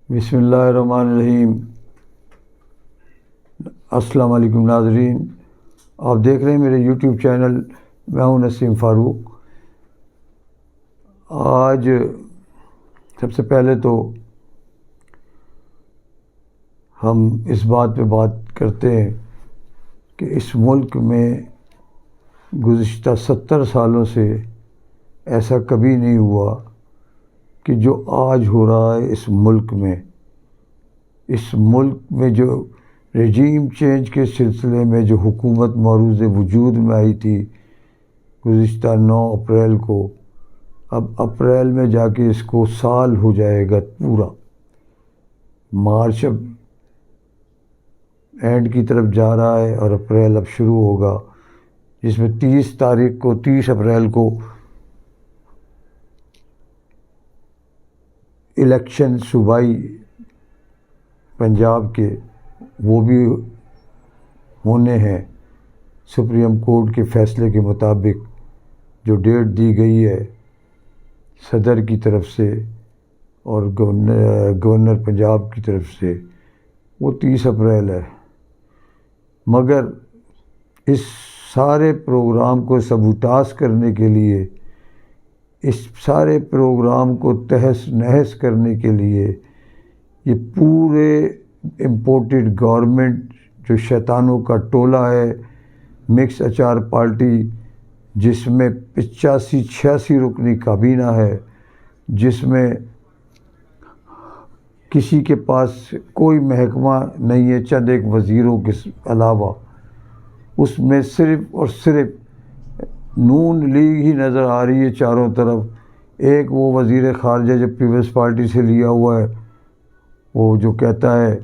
بسم اللہ الرحمن الرحیم۔ السلام علیکم ناظرین، آپ دیکھ رہے ہیں میرے یوٹیوب چینل، میں ہوں نسیم فاروق۔ آج سب سے پہلے تو ہم اس بات پہ بات کرتے ہیں کہ اس ملک میں گزشتہ 70 سالوں سے ایسا کبھی نہیں ہوا کہ جو آج ہو رہا ہے اس ملک میں جو رجیم چینج کے سلسلے میں جو حکومت معروض وجود میں آئی تھی گزشتہ 9 اپریل کو، اب اپریل میں جا کے اس کو سال ہو جائے گا پورا۔ مارچ اب اینڈ کی طرف جا رہا ہے اور اپریل اب شروع ہوگا، جس میں 30 اپریل کو الیکشن صوبائی پنجاب کے وہ بھی ہونے ہیں۔ سپریم کورٹ کے فیصلے کے مطابق جو ڈیٹ دی گئی ہے صدر کی طرف سے اور گورنر پنجاب کی طرف سے، وہ 30 اپریل ہے۔ مگر اس سارے پروگرام کو سبوتاژ کرنے کے لیے، اس سارے پروگرام کو تہس نہس کرنے کے لیے، یہ پورے امپورٹڈ گورنمنٹ جو شیطانوں کا ٹولہ ہے، مکس اچار پارٹی، جس میں 85-86 رکنی کابینہ ہے، جس میں کسی کے پاس کوئی محکمہ نہیں ہے چند ایک وزیروں کے علاوہ، اس میں صرف اور صرف نون لیگ ہی نظر آ رہی ہے چاروں طرف۔ ایک وہ وزیر خارجہ جو پیپلز پارٹی سے لیا ہوا ہے، وہ جو کہتا ہے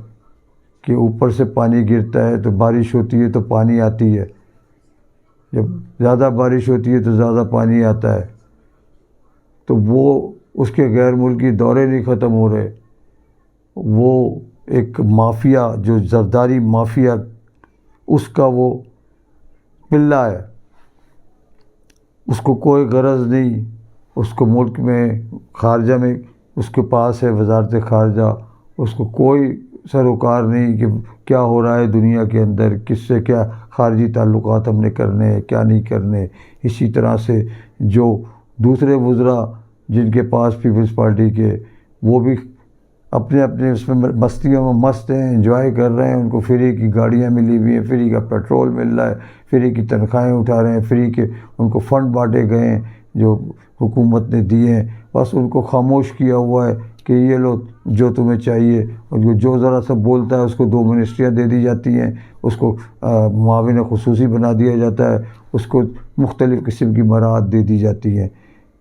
کہ اوپر سے پانی گرتا ہے تو بارش ہوتی ہے تو پانی آتی ہے، جب زیادہ بارش ہوتی ہے تو زیادہ پانی آتا ہے۔ تو وہ اس کے غیر ملکی دورے نہیں ختم ہو رہے۔ وہ ایک مافیا جو زرداری مافیا، اس کا وہ پلہ ہے، اس کو کوئی غرض نہیں، اس کو ملک میں خارجہ میں اس کے پاس ہے وزارت خارجہ، اس کو کوئی سروکار نہیں کہ کیا ہو رہا ہے دنیا کے اندر، کس سے کیا خارجی تعلقات ہم نے کرنے ہیں کیا نہیں کرنے۔ اسی طرح سے جو دوسرے وزراء جن کے پاس پیپلز پارٹی کے، وہ بھی اپنے اس میں مستیوں میں مست ہیں، انجوائے کر رہے ہیں، ان کو فری کی گاڑیاں ملی ہوئی ہیں، فری کا پیٹرول مل رہا ہے، فری کی تنخواہیں اٹھا رہے ہیں، فری کے ان کو فنڈ بانٹے گئے ہیں جو حکومت نے دیے ہیں۔ بس ان کو خاموش کیا ہوا ہے کہ یہ لو جو تمہیں چاہیے، اور جو ذرا سا بولتا ہے اس کو 2 منسٹریاں دے دی جاتی ہیں، اس کو معاون خصوصی بنا دیا جاتا ہے، اس کو مختلف قسم کی مراعات دے دی جاتی ہیں۔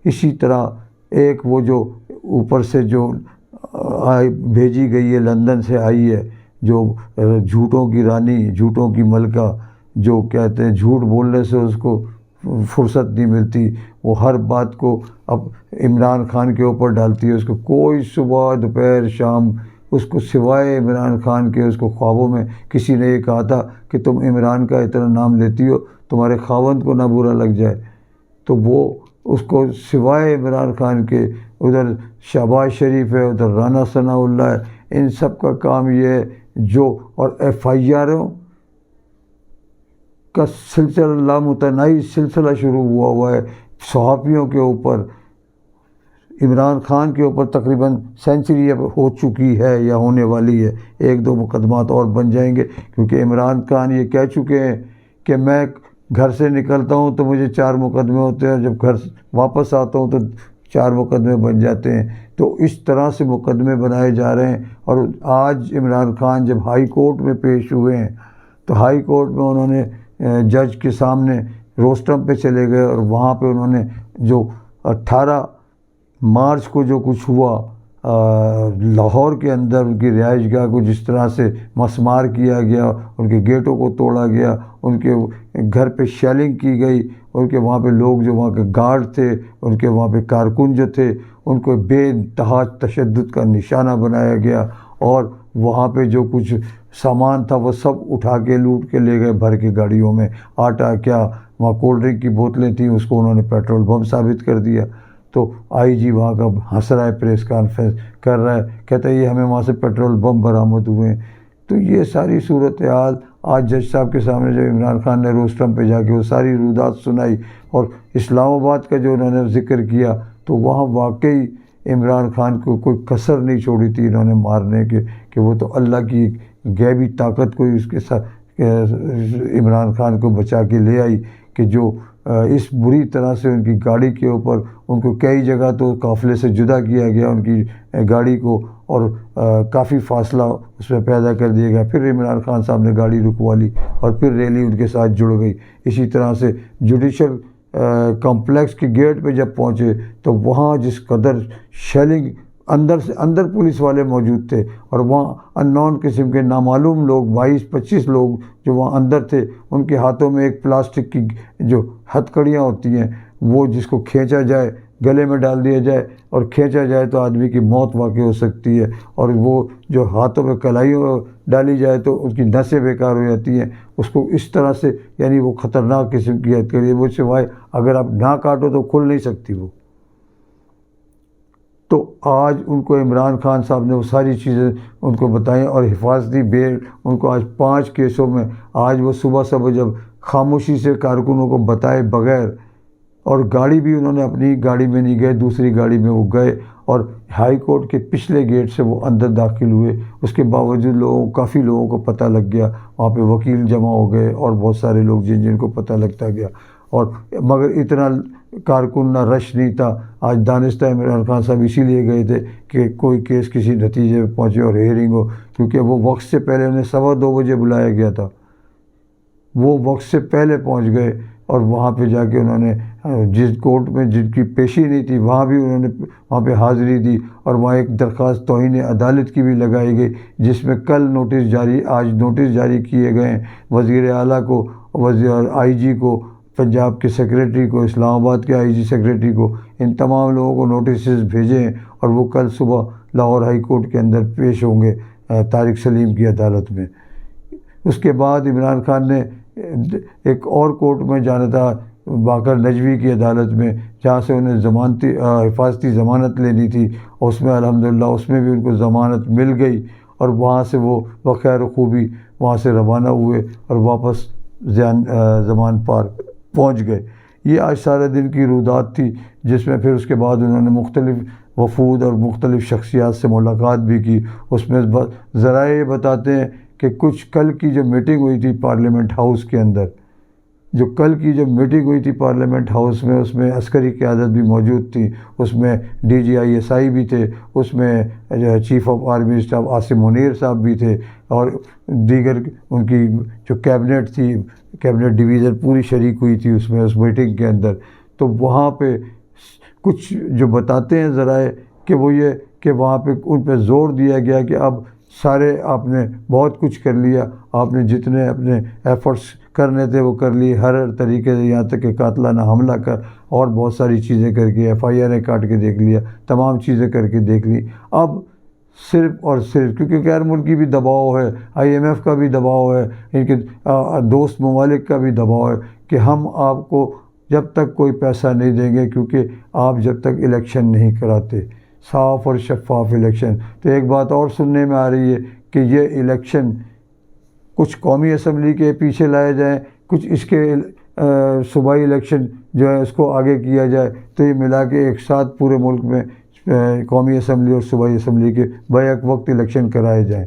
اسی طرح ایک وہ جو اوپر سے جو بھیجی گئی ہے، لندن سے آئی ہے، جو جھوٹوں کی رانی، جھوٹوں کی ملکہ، جو کہتے ہیں جھوٹ بولنے سے اس کو فرصت نہیں ملتی، وہ ہر بات کو اب عمران خان کے اوپر ڈالتی ہے۔ اس کو کوئی صبح دوپہر شام، اس کو سوائے عمران خان کے، اس کو خوابوں میں کسی نے یہ کہا تھا کہ تم عمران کا اتنا نام لیتی ہو تمہارے خاوند کو نہ برا لگ جائے، تو وہ اس کو سوائے عمران خان کے، ادھر شہباز شریف ہے، ادھر رانا ثناء اللہ ہے، ان سب کا کام یہ ہے جو، اور FIRوں کا سلسلہ لامتناہی سلسلہ شروع ہوا ہے صحافیوں کے اوپر۔ عمران خان کے اوپر تقریباً سینچری اب ہو چکی ہے یا ہونے والی ہے، 1-2 مقدمات اور بن جائیں گے، کیونکہ عمران خان یہ کہہ چکے ہیں کہ میں گھر سے نکلتا ہوں تو مجھے 4 مقدمے ہوتے ہیں، اور جب گھر واپس آتا ہوں تو 4 مقدمے بن جاتے ہیں۔ تو اس طرح سے مقدمے بنائے جا رہے ہیں۔ اور آج عمران خان جب ہائی کورٹ میں پیش ہوئے ہیں تو ہائی کورٹ میں انہوں نے جج کے سامنے روسٹرم پہ چلے گئے، اور وہاں پہ انہوں نے جو 18 مارچ کو جو کچھ ہوا لاہور کے اندر، ان کی رہائش گاہ کو جس طرح سے مسمار کیا گیا، ان کے گیٹوں کو توڑا گیا، ان کے گھر پہ شیلنگ کی گئی، ان کے وہاں پہ لوگ جو وہاں کے گارڈ تھے، ان کے وہاں پہ کارکن جو تھے، ان کو بے انتہا تشدد کا نشانہ بنایا گیا، اور وہاں پہ جو کچھ سامان تھا وہ سب اٹھا کے لوٹ کے لے گئے بھر کے گاڑیوں میں۔ آٹا کیا، وہاں کولڈ ڈرنک کی بوتلیں تھیں، اس کو انہوں نے پیٹرول بم ثابت کر دیا۔ تو تو آئی جی وہاں کا ہنس رہا ہے، پریس کانفرنس کر رہا ہے، کہتا ہے یہ ہمیں وہاں سے پیٹرول بم برآمد ہوئے ہیں۔ تو یہ ساری صورتحال آج جج صاحب کے سامنے جب عمران خان نے روسٹرم پہ جا کے وہ ساری رودات سنائی اور اسلام آباد کا جو انہوں نے ذکر کیا، تو وہاں واقعی عمران خان کو کوئی کسر نہیں چھوڑی تھی انہوں نے مارنے کے، کہ وہ تو اللہ کی غیبی طاقت کوئی اس کے ساتھ عمران خان کو بچا کے لے آئی، کہ جو اس بری طرح سے ان کی گاڑی کے اوپر ان کو کئی جگہ تو قافلے سے جدا کیا گیا ان کی گاڑی کو، اور کافی فاصلہ اس میں پیدا کر دیا گیا۔ پھر عمران خان صاحب نے گاڑی رکوا لی اور پھر ریلی ان کے ساتھ جڑ گئی۔ اسی طرح سے جوڈیشل کمپلیکس کے گیٹ پہ جب پہنچے تو وہاں جس قدر شیلنگ اندر سے اندر پولیس والے موجود تھے، اور وہاں ان نون قسم کے نامعلوم لوگ 22-25 لوگ جو وہاں اندر تھے، ان کے ہاتھوں میں ایک پلاسٹک کی جو ہتھکڑیاں ہوتی ہیں، وہ جس کو کھینچا جائے، گلے میں ڈال دیا جائے اور کھینچا جائے تو آدمی کی موت واقع ہو سکتی ہے، اور وہ جو ہاتھوں میں کلائیوں ڈالی جائے تو اس کی نسیں بیکار ہو جاتی ہیں۔ اس کو اس طرح سے یعنی وہ خطرناک قسم کی ہتھکڑی ہے، وہ سوائے اگر آپ نہ کاٹو تو کھل نہیں سکتی وہ۔ تو آج ان کو عمران خان صاحب نے وہ ساری چیزیں ان کو بتائیں، اور حفاظتی بیل ان کو آج 5 کیسوں میں، آج وہ صبح صبح جب خاموشی سے کارکنوں کو بتائے بغیر، اور گاڑی بھی انہوں نے اپنی گاڑی میں نہیں گئے، دوسری گاڑی میں وہ گئے اور ہائی کورٹ کے پچھلے گیٹ سے وہ اندر داخل ہوئے۔ اس کے باوجود کافی لوگوں کو پتہ لگ گیا، وہاں پہ وکیل جمع ہو گئے اور بہت سارے لوگ جن کو پتہ لگتا گیا، اور مگر اتنا کارکن نہ رش نہیں تھا۔ آج دانستہ عمران خان صاحب اسی لیے گئے تھے کہ کوئی کیس کسی نتیجے پہ پہنچے اور ہیئرنگ ہو، کیونکہ وہ وقت سے پہلے انہیں 2:15 بجے بلایا گیا تھا، وہ وقت سے پہلے پہنچ گئے، اور وہاں پہ جا کے انہوں نے جس کورٹ میں جن کی پیشی نہیں تھی وہاں بھی انہوں نے وہاں پہ حاضری دی، اور وہاں ایک درخواست توہین عدالت کی بھی لگائی گئی، جس میں کل آج نوٹس جاری کیے گئے ہیں وزیر اعلیٰ کو، آئی جی کو، پنجاب کے سیکریٹری کو، اسلام آباد کے آئی جی سیکریٹری کو، ان تمام لوگوں کو نوٹسز بھیجے ہیں، اور وہ کل صبح لاہور ہائی کورٹ کے اندر پیش ہوں گے طارق سلیم کی عدالت میں۔ اس کے بعد عمران خان نے ایک اور کورٹ میں جانا تھا، باقر نجوی کی عدالت میں، جہاں سے انہیں حفاظتی ضمانت لینی تھی، اور اس میں الحمدللہ اس میں بھی ان کو ضمانت مل گئی، اور وہاں سے وہ بخیر و خوبی وہاں سے روانہ ہوئے اور واپس زمان پارک پہنچ گئے۔ یہ آج سارے دن کی رودات تھی، جس میں پھر اس کے بعد انہوں نے مختلف وفود اور مختلف شخصیات سے ملاقات بھی کی۔ اس میں ذرائع یہ بتاتے ہیں کہ کچھ کل کی جو میٹنگ ہوئی تھی پارلیمنٹ ہاؤس کے اندر، جو کل کی جو میٹنگ ہوئی تھی پارلیمنٹ ہاؤس میں، اس میں عسکری قیادت بھی موجود تھی، اس میں DGISI بھی تھے، اس میں chief of army staff Asim Munir صاحب بھی تھے، اور دیگر ان کی جو کیبنٹ تھی، کیبنٹ ڈویژن پوری شریک ہوئی تھی اس میں، اس میٹنگ کے اندر۔ تو وہاں پہ کچھ جو بتاتے ہیں ذرائع کہ وہ یہ کہ وہاں پہ ان پہ زور دیا گیا کہ اب سارے آپ نے بہت کچھ کر لیا، آپ نے جتنے اپنے ایفرٹس کرنے تھے وہ کر لیے، ہر طریقے سے، یہاں تک کہ قاتلانہ حملہ کر اور بہت ساری چیزیں کر کے، FIR کاٹ کے دیکھ لیا، تمام چیزیں کر کے دیکھ لی۔ اب صرف اور صرف کیونکہ غیر ملکی بھی دباؤ ہے، IMF کا بھی دباؤ ہے، ان کے دوست ممالک کا بھی دباؤ ہے کہ ہم آپ کو جب تک کوئی پیسہ نہیں دیں گے، کیونکہ آپ جب تک الیکشن نہیں کراتے، صاف اور شفاف الیکشن۔ تو ایک بات اور سننے میں آ رہی ہے کہ یہ الیکشن کچھ قومی اسمبلی کے پیچھے لائے جائیں، کچھ اس کے صوبائی الیکشن جو ہے اس کو آگے کیا جائے، تو یہ ملا کے ایک ساتھ پورے ملک میں قومی اسمبلی اور صوبائی اسمبلی کے بیک وقت الیکشن کرائے جائیں۔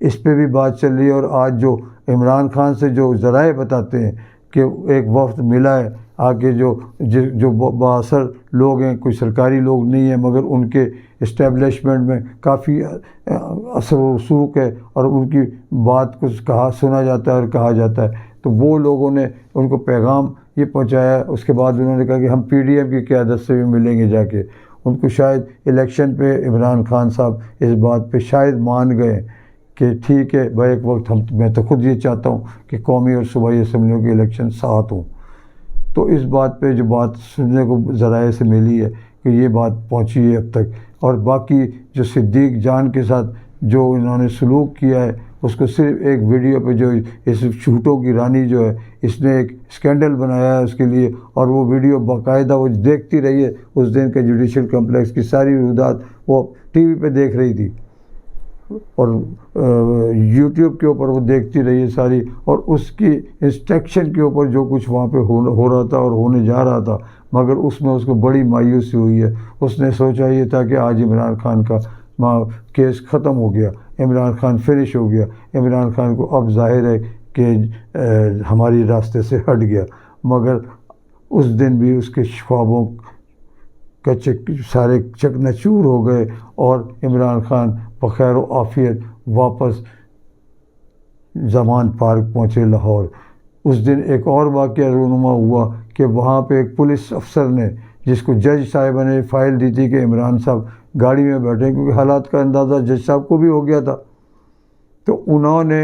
اس پہ بھی بات چل رہی ہے، اور آج جو عمران خان سے جو ذرائع بتاتے ہیں کہ ایک وفد ملا ہے آگے، جو بااثر لوگ ہیں، کوئی سرکاری لوگ نہیں ہیں، مگر ان کے اسٹیبلشمنٹ میں کافی اثر و رسوخ ہے، اور ان کی بات کچھ سنا جاتا ہے اور کہا جاتا ہے۔ تو وہ لوگوں نے ان کو پیغام یہ پہنچایا، اس کے بعد انہوں نے کہا کہ ہم PDM کی قیادت سے بھی ملیں گے جا کے۔ ان کو شاید الیکشن پہ عمران خان صاحب اس بات پہ شاید مان گئے کہ ٹھیک ہے بیک وقت میں تو خود یہ چاہتا ہوں کہ قومی اور صوبائی اسمبلیوں کے الیکشن ساتھ ہوں۔ تو اس بات پہ جو بات سننے کو ذرائع سے ملی ہے کہ یہ بات پہنچی ہے اب تک، اور باقی جو صدیق جان کے ساتھ جو انہوں نے سلوک کیا ہے اس کو صرف ایک ویڈیو پہ جو اس جھوٹوں کی رانی جو ہے اس نے ایک اسکینڈل بنایا ہے اس کے لیے، اور وہ ویڈیو باقاعدہ وہ دیکھتی رہی ہے، اس دن کے جوڈیشل کمپلیکس کی ساری روایات وہ ٹی وی پہ دیکھ رہی تھی اور یوٹیوب کے اوپر وہ دیکھتی رہی ہے ساری، اور اس کی انسٹرکشن کے اوپر جو کچھ وہاں پہ ہو رہا تھا اور ہونے جا رہا تھا، مگر اس میں اس کو بڑی مایوسی ہوئی ہے۔ اس نے سوچا یہ تھا کہ آج عمران خان کا کیس ختم ہو گیا، عمران خان فنش ہو گیا، عمران خان کو اب ظاہر ہے کہ ہماری راستے سے ہٹ گیا، مگر اس دن بھی اس کے خوابوں کا سارے چکناچور ہو گئے اور عمران خان بخیر و عافیت واپس زمان پارک پہنچے لاہور۔ اس دن ایک اور واقعہ رونما ہوا کہ وہاں پہ ایک پولیس افسر نے، جس کو جج صاحبہ نے فائل دی تھی کہ عمران صاحب گاڑی میں بیٹھے، کیونکہ حالات کا اندازہ جج صاحب کو بھی ہو گیا تھا، تو انہوں نے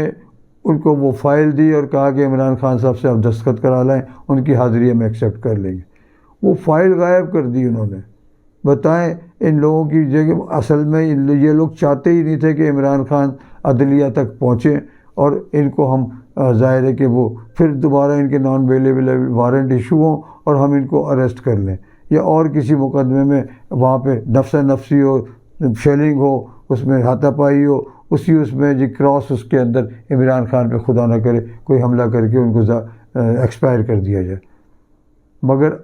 ان کو وہ فائل دی اور کہا کہ عمران خان صاحب سے آپ دستخط کرا لیں، ان کی حاضری ہم ایکسیپٹ کر لیں گے۔ وہ فائل غائب کر دی انہوں نے۔ بتائیں ان لوگوں کی جگہ، اصل میں یہ لوگ چاہتے ہی نہیں تھے کہ عمران خان عدلیہ تک پہنچیں، اور ان کو ہم ظاہر ہے کہ وہ پھر دوبارہ ان کے نان اویلیبل وارنٹ ایشو ہوں اور ہم ان کو اریسٹ کر لیں، یا اور کسی مقدمے میں وہاں پہ نفس نفسی ہو، شیلنگ ہو، اس میں ہاتھا پائی ہو، اس میں جی کراس اس کے اندر عمران خان پہ خدا نہ کرے کوئی حملہ کر کے ان کو ایکسپائر کر دیا جائے۔ مگر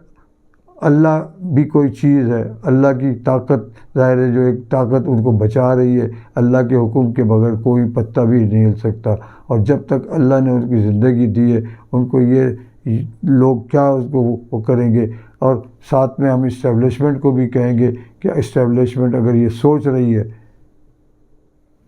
اللہ بھی کوئی چیز ہے، اللہ کی طاقت ظاہر ہے، جو ایک طاقت ان کو بچا رہی ہے، اللہ کے حکم کے بغیر کوئی پتہ بھی نہیں ہل سکتا، اور جب تک اللہ نے ان کی زندگی دی ہے ان کو یہ لوگ کیا اس کو وہ کریں گے۔ اور ساتھ میں ہم اسٹیبلشمنٹ کو بھی کہیں گے کہ اسٹیبلشمنٹ اگر یہ سوچ رہی ہے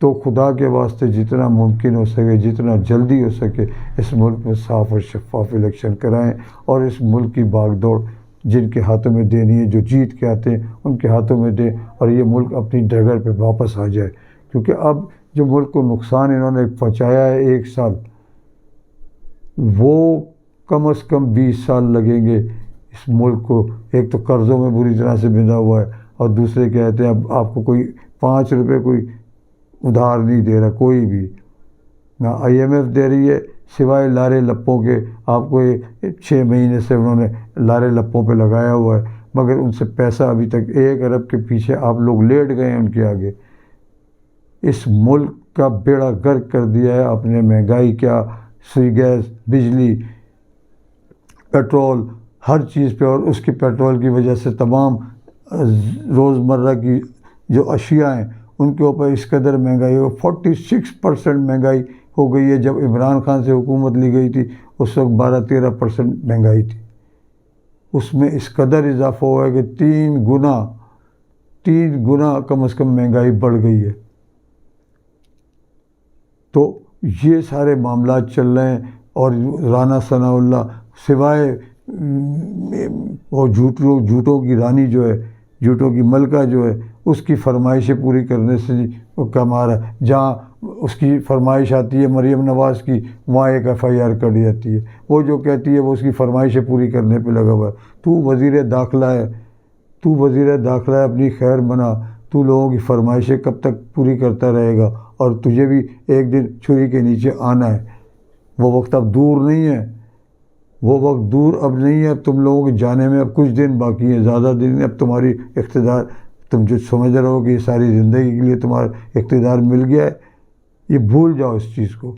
تو خدا کے واسطے جتنا ممکن ہو سکے، جتنا جلدی ہو سکے اس ملک میں صاف اور شفاف الیکشن کرائیں، اور اس ملک کی باغ دوڑ جن کے ہاتھوں میں دینی ہے، جو جیت کے آتے ہیں ان کے ہاتھوں میں دیں، اور یہ ملک اپنی ڈگر پہ واپس آ جائے۔ کیونکہ اب جو ملک کو نقصان انہوں نے پہنچایا ہے 1 سال، وہ کم از کم 20 سال لگیں گے اس ملک کو۔ ایک تو قرضوں میں بری طرح سے بندھا ہوا ہے، اور دوسرے کہتے ہیں اب آپ کو کوئی 5 روپے کوئی ادھار نہیں دے رہا کوئی بھی، نہ IMF دے رہی ہے سوائے لارے لپوں کے۔ آپ کو 6 مہینے سے انہوں نے لارے لپوں پہ لگایا ہوا ہے، مگر ان سے پیسہ ابھی تک 1 ارب کے پیچھے آپ لوگ لیٹ گئے ہیں ان کے آگے۔ اس ملک کا بیڑا غرق کر دیا ہے آپ نے، مہنگائی کیا، سوئی گیس، بجلی، پیٹرول، ہر چیز پہ، اور اس کی پیٹرول کی وجہ سے تمام روزمرہ کی جو اشیاء ہیں ان کے اوپر اس قدر مہنگائی ہو، 46% مہنگائی ہو گئی ہے۔ جب عمران خان سے حکومت لی گئی تھی اس وقت 12-13% مہنگائی تھی، اس میں اس قدر اضافہ ہوا ہے کہ 3 گنا کم از کم مہنگائی بڑھ گئی ہے۔ تو یہ سارے معاملات چل رہے ہیں، اور رانا ثناء اللہ سوائے وہ جھوٹوں کی رانی جو ہے، جھوٹوں کی ملکہ جو ہے، اس کی فرمائشیں پوری کرنے سے وہ کما رہا ہے۔ جہاں اس کی فرمائش آتی ہے مریم نواز کی، وہاں ایک FIR کٹ جاتی ہے۔ وہ جو کہتی ہے وہ اس کی فرمائشیں پوری کرنے پہ لگا ہوا ہے۔ تو وزیر داخلہ ہے، اپنی خیر بنا، تو لوگوں کی فرمائشیں کب تک پوری کرتا رہے گا؟ اور تجھے بھی ایک دن چھری کے نیچے آنا ہے۔ وہ وقت اب دور نہیں ہے، وہ وقت دور اب نہیں ہے۔ اب تم لوگوں کے جانے میں اب کچھ دن باقی ہیں، زیادہ دن نہیں۔ اب تمہاری اقتدار، تم جو سمجھ رہے ہو کہ یہ ساری زندگی کے لیے تمہارا اقتدار مل گیا ہے، یہ بھول جاؤ اس چیز کو۔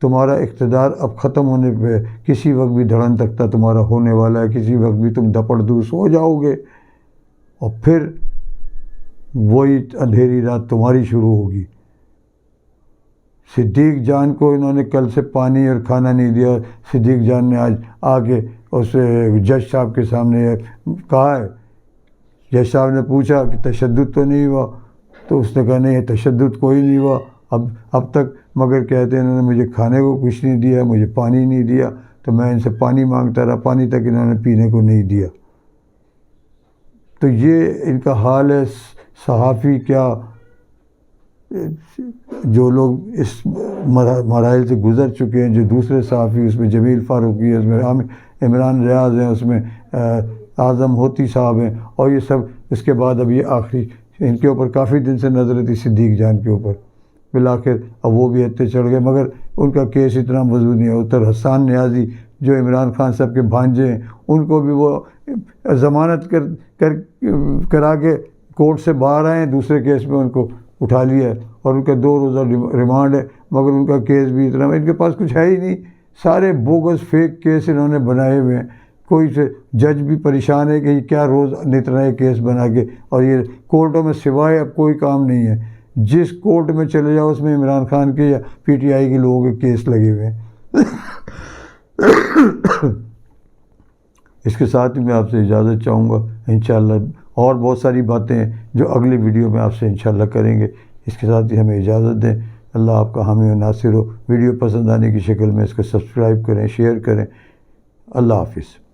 تمہارا اقتدار اب ختم ہونے پہ، کسی وقت بھی دھڑن تختہ تمہارا ہونے والا ہے، کسی وقت بھی تم دپڑ دوس ہو جاؤ گے، اور پھر وہی اندھیری رات تمہاری شروع ہوگی۔ صدیق جان کو انہوں نے کل سے پانی اور کھانا نہیں دیا۔ صدیق جان نے آج آ کے اس جج صاحب کے سامنے کہا ہے، جج صاحب نے پوچھا کہ تشدد تو نہیں ہوا، تو اس نے کہا نہیں تشدد کوئی نہیں ہوا اب تک، مگر کہتے ہیں انہوں نے مجھے کھانے کو کچھ نہیں دیا، مجھے پانی نہیں دیا، تو میں ان سے پانی مانگتا رہا، پانی تک انہوں نے پینے کو نہیں دیا۔ تو یہ ان کا حال ہے۔ صحافی کیا، جو لوگ اس مراحل سے گزر چکے ہیں، جو دوسرے صحافی، اس میں جمیل فاروقی ہے، اس میں عمران ریاض ہیں، اس میں اعظم ہوتی صاحب ہیں، اور یہ سب اس کے بعد اب یہ آخری ان کے اوپر کافی دن سے نظر تھی صدیق جان کے اوپر، بالآخر اب وہ بھی ہتھے چڑھ گئے، مگر ان کا کیس اتنا مضبوط نہیں ہے۔ ادھر حسان نیازی جو عمران خان صاحب کے بھانجے ہیں، ان کو بھی وہ ضمانت کرا کے کورٹ سے باہر آئے ہیں، دوسرے کیس میں ان کو اٹھا لیا ہے اور ان کا 2 روزہ ریمانڈ ہے، مگر ان کا کیس بھی اتنا، ان کے پاس کچھ ہے ہی نہیں، سارے بوگس فیک کیس انہوں نے بنائے ہوئے ہیں۔ کوئی سے جج بھی پریشان ہے کہ یہ کیا روز نت نئے کیس بنا کے، اور یہ کورٹوں میں سوائے اب کوئی کام نہیں ہے، جس کورٹ میں چلے جاؤ اس میں عمران خان کے یا پی ٹی آئی کے لوگوں کے کیس لگے ہوئے ہیں۔ اس کے ساتھ ہی میں آپ سے اجازت چاہوں گا، انشاءاللہ اور بہت ساری باتیں ہیں جو اگلی ویڈیو میں آپ سے انشاءاللہ کریں گے۔ اس کے ساتھ ہی ہمیں اجازت دیں۔ اللہ آپ کا حامی و ناصر ہو۔ ویڈیو پسند آنے کی شکل میں اس کو سبسکرائب کریں، شیئر کریں۔ اللہ حافظ۔